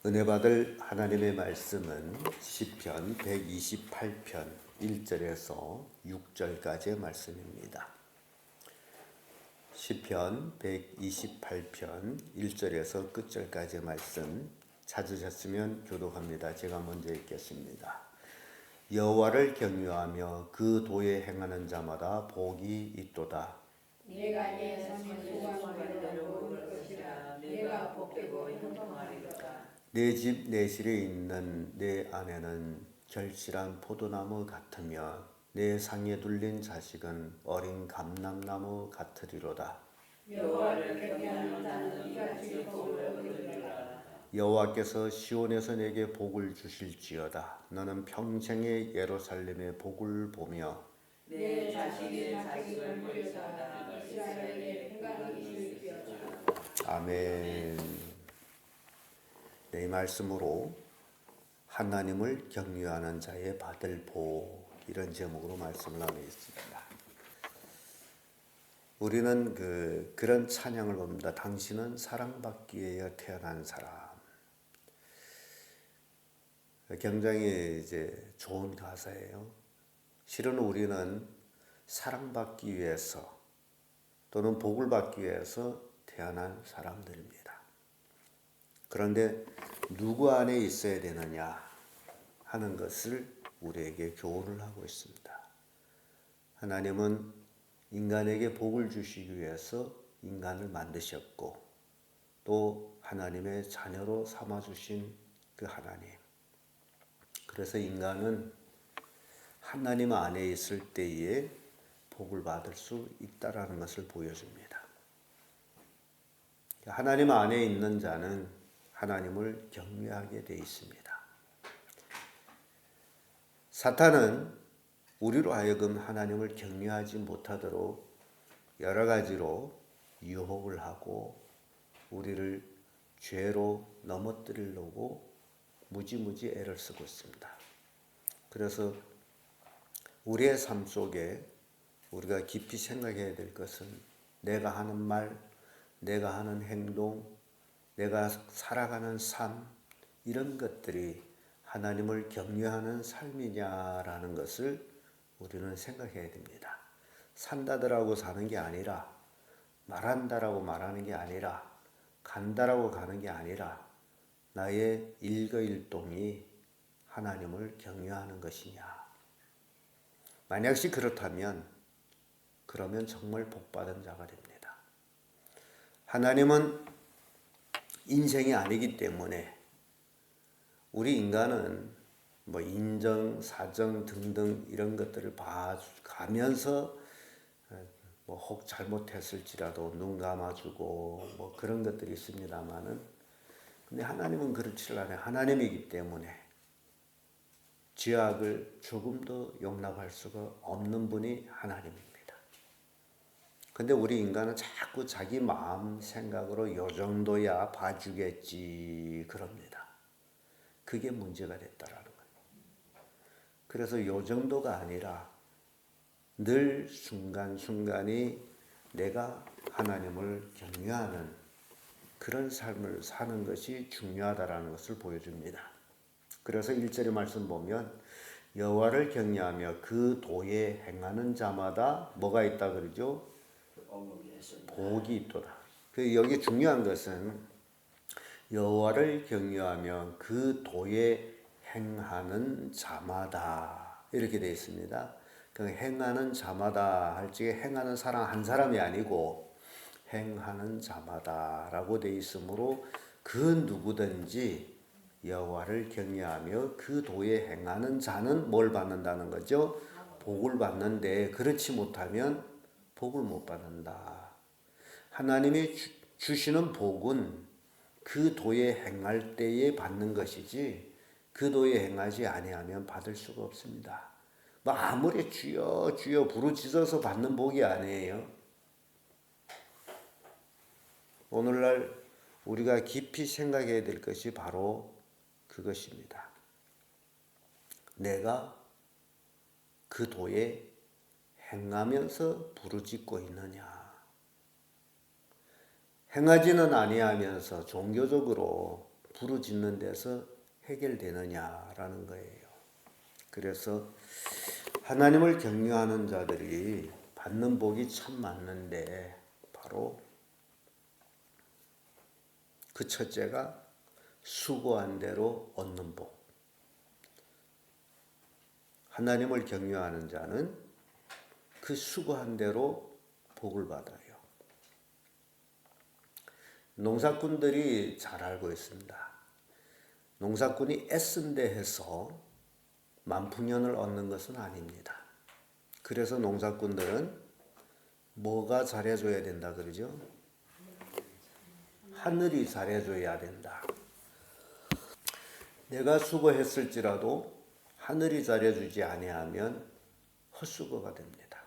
은혜 받을 하나님의 말씀은 시편 128편 1절에서 6절까지의 말씀입니다. 시편 128편 1절에서 끝절까지의 말씀 찾으셨으면 교독합니다. 제가 먼저 읽겠습니다. 여호와를 경유하며 그 도에 행하는 자마다 복이 있도다. 내가 내 삶의 소망대로 올 것이라. 내가 복되고 형통하리로다. 내 집 내실에 있는 내 아내는 결실한 포도나무 같으며 내 상에 둘린 자식은 어린 감람나무 같으리로다. 여호와를 경외하는 자는 이같이 복을 얻으리로다. 여호와께서 시온에서 내게 복을 주실지어다. 너는 평생의 예루살렘의 복을 보며 내 자식의 자식을 물려다가 이스라엘의 평강이 있을지어다. 아멘. 네, 이 말씀으로 하나님을 경유하는 자의 받을 복, 이런 제목으로 말씀을 나누겠습니다. 우리는 그런 찬양을 봅니다. 당신은 사랑받기 위해 태어난 사람. 굉장히 좋은 가사예요. 실은 우리는 사랑받기 위해서 또는 복을 받기 위해서 태어난 사람들입니다. 그런데 누구 안에 있어야 되느냐 하는 것을 우리에게 교훈을 하고 있습니다. 하나님은 인간에게 복을 주시기 위해서 인간을 만드셨고 또 하나님의 자녀로 삼아주신 그 하나님. 그래서 인간은 하나님 안에 있을 때에 복을 받을 수 있다라는 것을 보여줍니다. 하나님 안에 있는 자는 하나님을 경외하게 되어 있습니다. 사탄은 우리로 하여금 하나님을 경외하지 못하도록 여러 가지로 유혹을 하고 우리를 죄로 넘어뜨리려고 무지무지 애를 쓰고 있습니다. 그래서 우리의 삶 속에 우리가 깊이 생각해야 될 것은 내가 하는 말, 내가 하는 행동, 내가 살아가는 삶, 이런 것들이 하나님을 경외하는 삶이냐라는 것을 우리는 생각해야 됩니다. 산다더라고 사는 게 아니라, 말한다라고 말하는 게 아니라, 간다라고 가는 게 아니라 나의 일거일동이 하나님을 경외하는 것이냐. 만약시 그렇다면 그러면 정말 복받은 자가 됩니다. 하나님은 인생이 아니기 때문에 우리 인간은 인정, 사정 등등 이런 것들을 봐가면서 혹 잘못했을지라도 눈 감아주고 그런 것들이 있습니다만은 근데 하나님은 그렇지 않아요. 하나님이기 때문에 죄악을 조금도 용납할 수가 없는 분이 하나님입니다. 근데 우리 인간은 자꾸 자기 마음 생각으로 요 정도야 봐주겠지 그럽니다. 그게 문제가 됐다라는 거예요. 그래서 요 정도가 아니라 늘 순간순간이 내가 하나님을 경외하는 그런 삶을 사는 것이 중요하다라는 것을 보여줍니다. 그래서 1절의 말씀 보면 여호와를 경외하며 그 도에 행하는 자마다 뭐가 있다 그러죠? 복이 있도다. 여기 중요한 것은 여호와를 경외하며 그 도에 행하는 자마다 이렇게 되어 있습니다. 그 행하는 자마다 할 적에 행하는 사람 한 사람이 아니고 행하는 자마다라고 되어 있으므로 그 누구든지 여호와를 경외하며 그 도에 행하는 자는 뭘 받는다는 거죠? 복을 받는데 그렇지 못하면 복을 못 받는다. 하나님이 주시는 복은 그 도에 행할 때에 받는 것이지 그 도에 행하지 아니하면 받을 수가 없습니다. 아무리 주여 주여 부르짖어서 받는 복이 아니에요. 오늘날 우리가 깊이 생각해야 될 것이 바로 그것입니다. 내가 그 도에 행하면서 부르짖고 있느냐. 행하지는 아니하면서 종교적으로 부르짖는 데서 해결되느냐라는 거예요. 그래서 하나님을 경외하는 자들이 받는 복이 참 많은데 바로 그 첫째가 수고한 대로 얻는 복. 하나님을 경외하는 자는 그 수고한 대로 복을 받아요. 농사꾼들이 잘 알고 있습니다. 농사꾼이 애쓴데 해서 만풍년을 얻는 것은 아닙니다. 그래서 농사꾼들은 뭐가 잘해줘야 된다 그러죠? 하늘이 잘해줘야 된다. 내가 수고했을지라도 하늘이 잘해주지 아니하면 헛수고가 됩니다.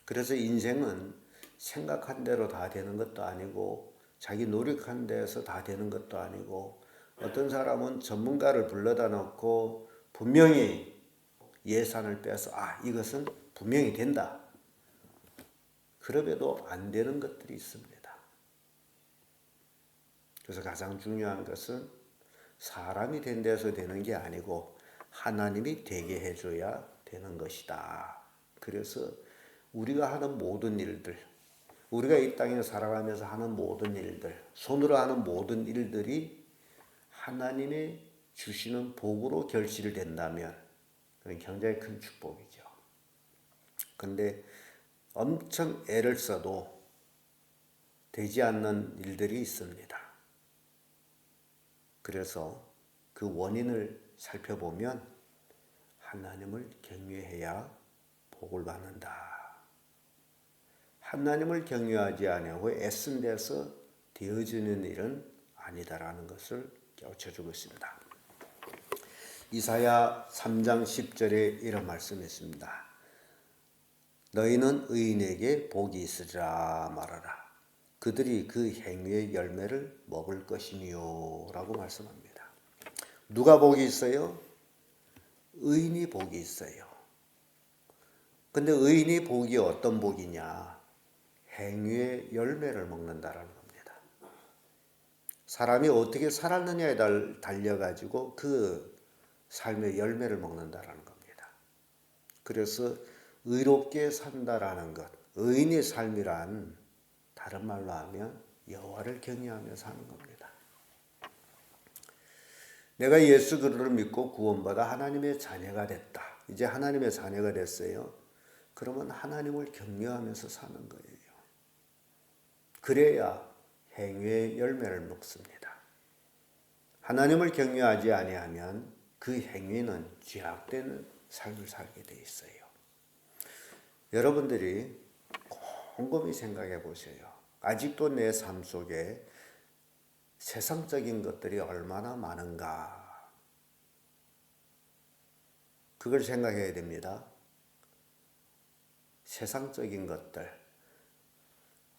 그래서 인생은 생각한 대로 다 되는 것도 아니고 자기 노력한 데서 다 되는 것도 아니고 어떤 사람은 전문가를 불러다 놓고 분명히 예산을 빼서 이것은 분명히 된다. 그럼에도 안 되는 것들이 있습니다. 그래서 가장 중요한 것은 사람이 된 데서 되는 게 아니고 하나님이 되게 해줘야 되는 것이다. 그래서 우리가 하는 모든 일들, 우리가 이 땅에 살아가면서 하는 모든 일들, 손으로 하는 모든 일들이 하나님이 주시는 복으로 결실된다면 그건 굉장히 큰 축복이죠. 근데 엄청 애를 써도 되지 않는 일들이 있습니다. 그래서 그 원인을 살펴보면 하나님을 경외해야 복을 받는다. 하나님을 경외하지 아니하고 애쓴 데서 되어지는 일은 아니다라는 것을 깨우쳐주고 있습니다. 이사야 3장 10절에 이런 말씀이 있습니다. 너희는 의인에게 복이 있으리라 말하라. 그들이 그 행위의 열매를 먹을 것이니요 라고 말씀합니다. 누가 복이 있어요? 의인이 복이 있어요. 근데 의인이 복이 어떤 복이냐? 행위의 열매를 먹는다라는 겁니다. 사람이 어떻게 살았느냐에 달려가지고 그 삶의 열매를 먹는다라는 겁니다. 그래서 의롭게 산다라는 것, 의인의 삶이란 다른 말로 하면 여호와를 경외하며 사는 겁니다. 내가 예수 그리스도를 믿고 구원받아 하나님의 자녀가 됐다. 이제 하나님의 자녀가 됐어요. 그러면 하나님을 경외하면서 사는 거예요. 그래야 행위의 열매를 먹습니다. 하나님을 경외하지 아니하면 그 행위는 죄악된 삶을 살게 돼 있어요. 여러분들이 곰곰이 생각해 보세요. 아직도 내 삶 속에 세상적인 것들이 얼마나 많은가. 그걸 생각해야 됩니다. 세상적인 것들,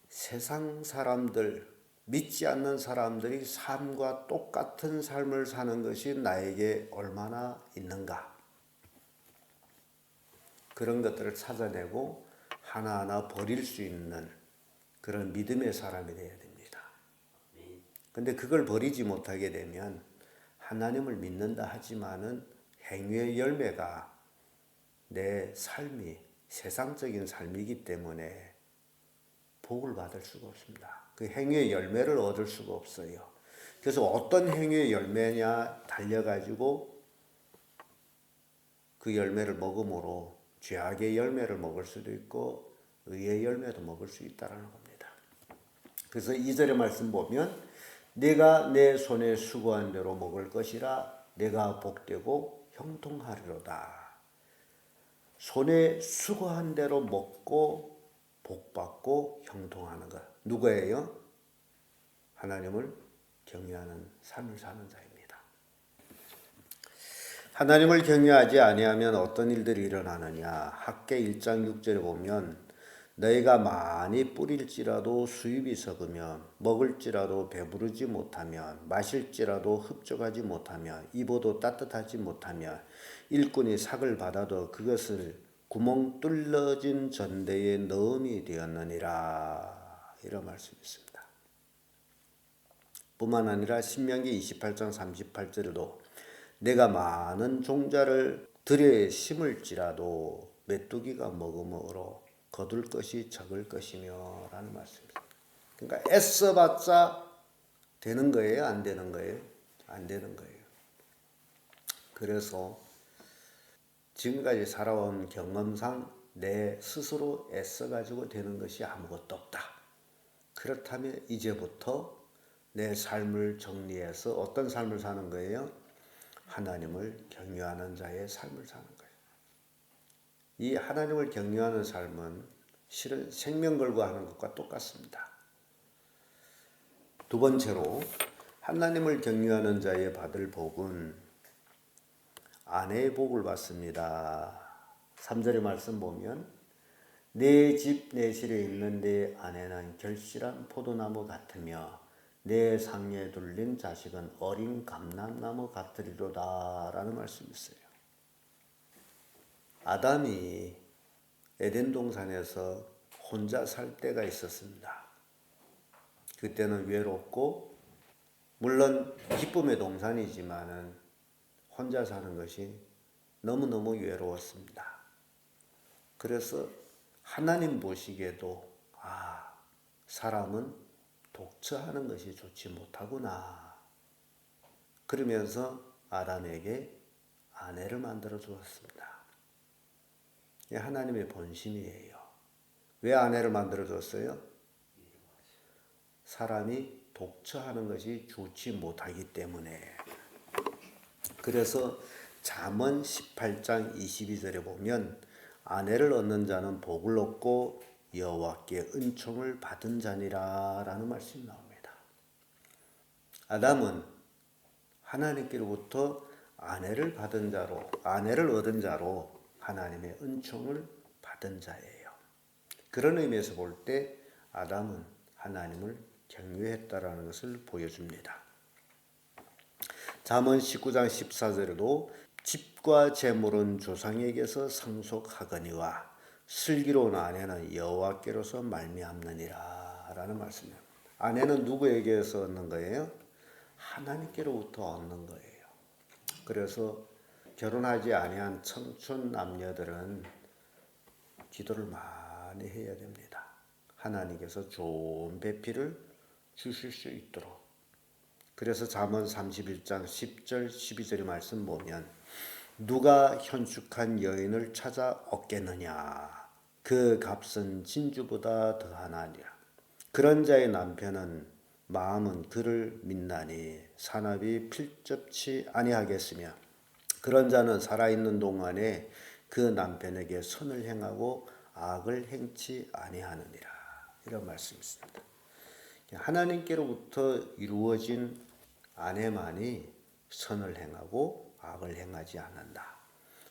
세상 사람들, 믿지 않는 사람들이 삶과 똑같은 삶을 사는 것이 나에게 얼마나 있는가. 그런 것들을 찾아내고 하나하나 버릴 수 있는 그런 믿음의 사람이 되어야 됩니다. 근데 그걸 버리지 못하게 되면 하나님을 믿는다 하지만은 행위의 열매가 내 삶이 세상적인 삶이기 때문에 복을 받을 수가 없습니다. 그 행위의 열매를 얻을 수가 없어요. 그래서 어떤 행위의 열매냐 달려가지고 그 열매를 먹음으로 죄악의 열매를 먹을 수도 있고 의의 열매도 먹을 수 있다는 겁니다. 그래서 2절의 말씀 보면 내가 내 손에 수고한 대로 먹을 것이라 내가 복되고 형통하리로다. 손에 수고한 대로 먹고 복받고 형통하는 것. 누구예요? 하나님을 경외하는 삶을 사는 자입니다. 하나님을 경외하지 아니하면 어떤 일들이 일어나느냐. 학개 1장 6절에 보면 너희가 많이 뿌릴지라도 수입이 적으면 먹을지라도 배부르지 못하면 마실지라도 흡족하지 못하면 입어도 따뜻하지 못하면 일꾼이 삭을 받아도 그것을 구멍 뚫러진 전대에 넣음이 되었느니라. 이런 말씀이 있습니다. 뿐만 아니라 신명기 28장 38절에도 내가 많은 종자를 들에 심을지라도 메뚜기가 먹음으로 거둘 것이 적을 것이며 라는 말씀입니다. 그러니까 애써봤자 되는 거예요? 안 되는 거예요? 안 되는 거예요. 그래서 지금까지 살아온 경험상 내 스스로 애써가지고 되는 것이 아무것도 없다. 그렇다면 이제부터 내 삶을 정리해서 어떤 삶을 사는 거예요? 하나님을 경외하는 자의 삶을 사는 거예요. 이 하나님을 경외하는 삶은 실은 생명 걸고 하는 것과 똑같습니다. 두 번째로 하나님을 경외하는 자의 받을 복은 아내의 복을 받습니다. 3절의 말씀 보면 내 집 내실에 있는 내 아내는 결실한 포도나무 같으며 내 상에 둘린 자식은 어린 감람나무 같으리로다 라는 말씀이 있어요. 아담이 에덴 동산에서 혼자 살 때가 있었습니다. 그때는 외롭고 물론 기쁨의 동산이지만은 혼자 사는 것이 너무너무 외로웠습니다. 그래서 하나님 보시기에도 사람은 독처하는 것이 좋지 못하구나. 그러면서 아담에게 아내를 만들어 주었습니다. 이게 하나님의 본심이에요. 왜 아내를 만들어 줬어요? 사람이 독처하는 것이 좋지 못하기 때문에. 그래서 잠언 18장 22절에 보면 아내를 얻는 자는 복을 얻고 여호와께 은총을 받은 자니라 라는 말씀이 나옵니다. 아담은 하나님께로부터 아내를 얻은 자로 하나님의 은총을 받은 자예요. 그런 의미에서 볼 때 아담은 하나님을 경외했다라는 것을 보여줍니다. 잠언 19장 14절에도 집과 재물은 조상에게서 상속하거니와 슬기로운 아내는 여호와께로서 말미암느니라 라는 말씀이에요. 아내는 누구에게서 얻는 거예요? 하나님께로부터 얻는 거예요. 그래서 결혼하지 아니한 청춘 남녀들은 기도를 많이 해야 됩니다. 하나님께서 좋은 배필을 주실 수 있도록. 그래서 잠언 31장 10절 12절의 말씀 보면 누가 현숙한 여인을 찾아 얻겠느냐 그 값은 진주보다 더하나니라. 그런 자의 남편은 마음은 그를 믿나니 산업이 필접치 아니하겠으며 그런 자는 살아있는 동안에 그 남편에게 선을 행하고 악을 행치 아니하느니라. 이런 말씀이 있습니다. 하나님께로부터 이루어진 아내만이 선을 행하고 악을 행하지 않는다.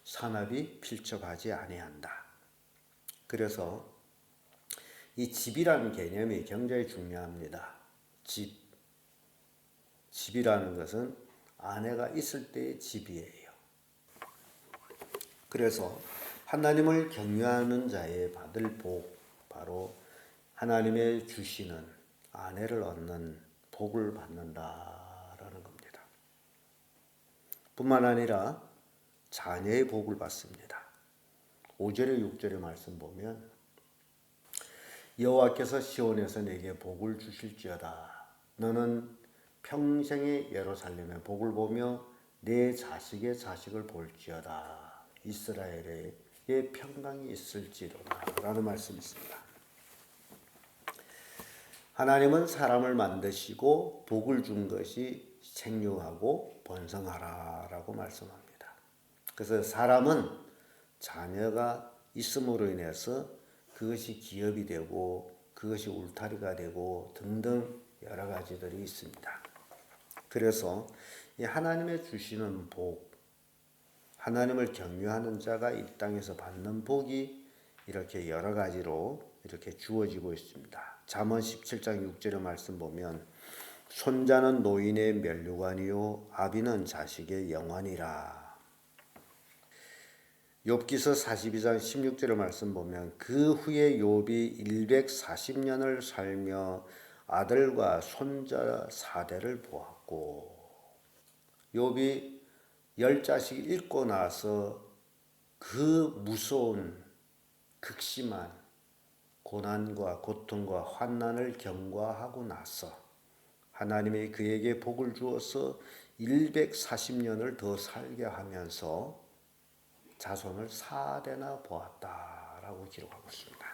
산업이 필접하지 아니한다. 그래서 이 집이라는 개념이 굉장히 중요합니다. 집이라는 것은 아내가 있을 때의 집이에요. 그래서 하나님을 경외하는 자의 받을 복, 바로 하나님의 주시는 아내를 얻는 복을 받는다라는 겁니다. 뿐만 아니라 자녀의 복을 받습니다. 5절에 6절의 말씀 보면 여호와께서 시온에서 내게 복을 주실지어다. 너는 평생의 예루살렘의 복을 보며 내 자식의 자식을 볼지어다. 이스라엘에 평강이 있을지로다 라는 말씀이 있습니다. 하나님은 사람을 만드시고 복을 준 것이 생육하고 번성하라 라고 말씀합니다. 그래서 사람은 자녀가 있음으로 인해서 그것이 기업이 되고 그것이 울타리가 되고 등등 여러 가지들이 있습니다. 그래서 이 하나님의 주시는 복, 하나님을 경외하는 자가 이 땅에서 받는 복이 이렇게 여러 가지로 이렇게 주어지고 있습니다. 잠언 17장 6절의 말씀 보면 손자는 노인의 면류관이요 아비는 자식의 영환이라. 욥기서 42장 16절의 말씀 보면 그 후에 욥이 140년을 살며 아들과 손자 4대를 보았고, 욥이 10자식 읽고 나서 그 무서운 극심한 고난과 고통과 환난을 경과하고 나서 하나님이 그에게 복을 주어서 140년을 더 살게 하면서 자손을 4대나 보았다라고 기록하고 있습니다.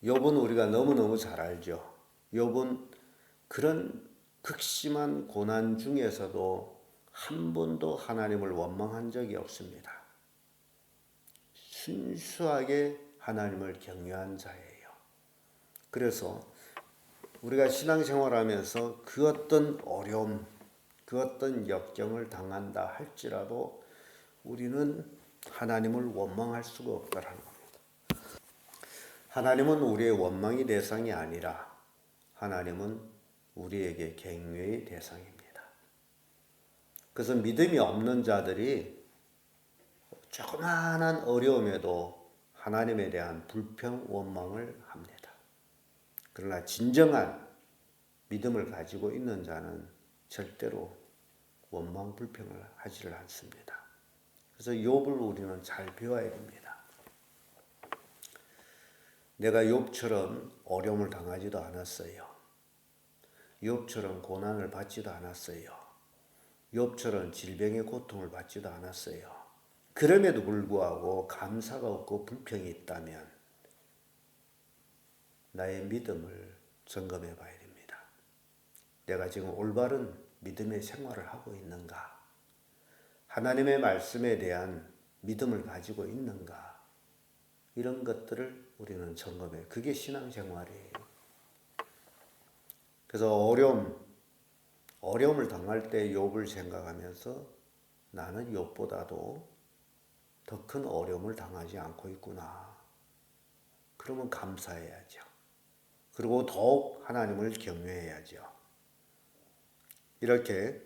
욥은 우리가 너무너무 잘 알죠. 욥은 그런 극심한 고난 중에서도 한 번도 하나님을 원망한 적이 없습니다. 순수하게 하나님을 경외한 자예요. 그래서 우리가 신앙생활하면서 그 어떤 어려움, 그 어떤 역경을 당한다 할지라도 우리는 하나님을 원망할 수가 없다라는 겁니다. 하나님은 우리의 원망의 대상이 아니라 하나님은 우리에게 경외의 대상입니다. 그래서 믿음이 없는 자들이 조그마한 어려움에도 하나님에 대한 불평, 원망을 합니다. 그러나 진정한 믿음을 가지고 있는 자는 절대로 원망, 불평을 하지를 않습니다. 그래서 욥을 우리는 잘 배워야 됩니다. 내가 욥처럼 어려움을 당하지도 않았어요. 욥처럼 고난을 받지도 않았어요. 욥처럼 질병의 고통을 받지도 않았어요. 그럼에도 불구하고 감사가 없고 불평이 있다면 나의 믿음을 점검해 봐야 됩니다. 내가 지금 올바른 믿음의 생활을 하고 있는가? 하나님의 말씀에 대한 믿음을 가지고 있는가? 이런 것들을 우리는 점검해. 그게 신앙생활이에요. 그래서 어려움을 당할 때 욥을 생각하면서 나는 욥보다도 더 큰 어려움을 당하지 않고 있구나. 그러면 감사해야죠. 그리고 더욱 하나님을 경외해야죠. 이렇게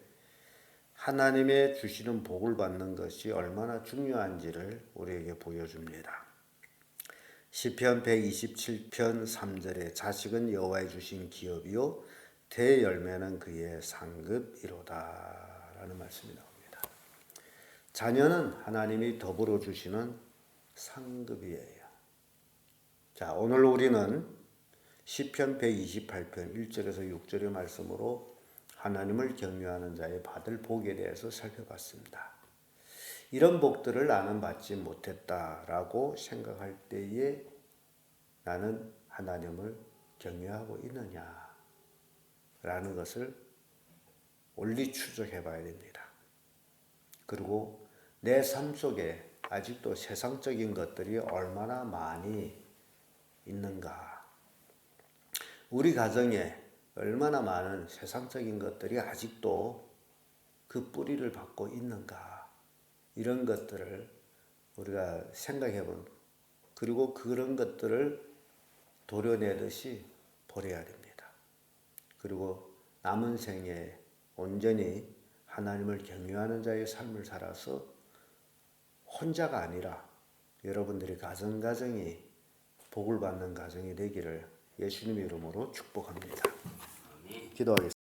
하나님의 주시는 복을 받는 것이 얼마나 중요한지를 우리에게 보여줍니다. 시편 127편 3절에 자식은 여호와의 주신 기업이요 대열매는 그의 상급이로다 라는 말씀이 나옵니다. 자녀는 하나님이 더불어 주시는 상급이에요. 자, 오늘 우리는 시편 128편 1절에서 6절의 말씀으로 하나님을 경외하는 자의 받을 복에 대해서 살펴봤습니다. 이런 복들을 나는 받지 못했다라고 생각할 때에 나는 하나님을 경외하고 있느냐라는 것을 올리 추적해 봐야 됩니다. 그리고 내 삶 속에 아직도 세상적인 것들이 얼마나 많이 있는가, 우리 가정에 얼마나 많은 세상적인 것들이 아직도 그 뿌리를 받고 있는가, 이런 것들을 우리가 생각해 보는, 그리고 그런 것들을 도려내듯이 버려야 됩니다. 그리고 남은 생에 온전히 하나님을 경외하는 자의 삶을 살아서 혼자가 아니라 여러분들이 가정가정이 복을 받는 가정이 되기를 예수님의 이름으로 축복합니다. 기도하겠습니다.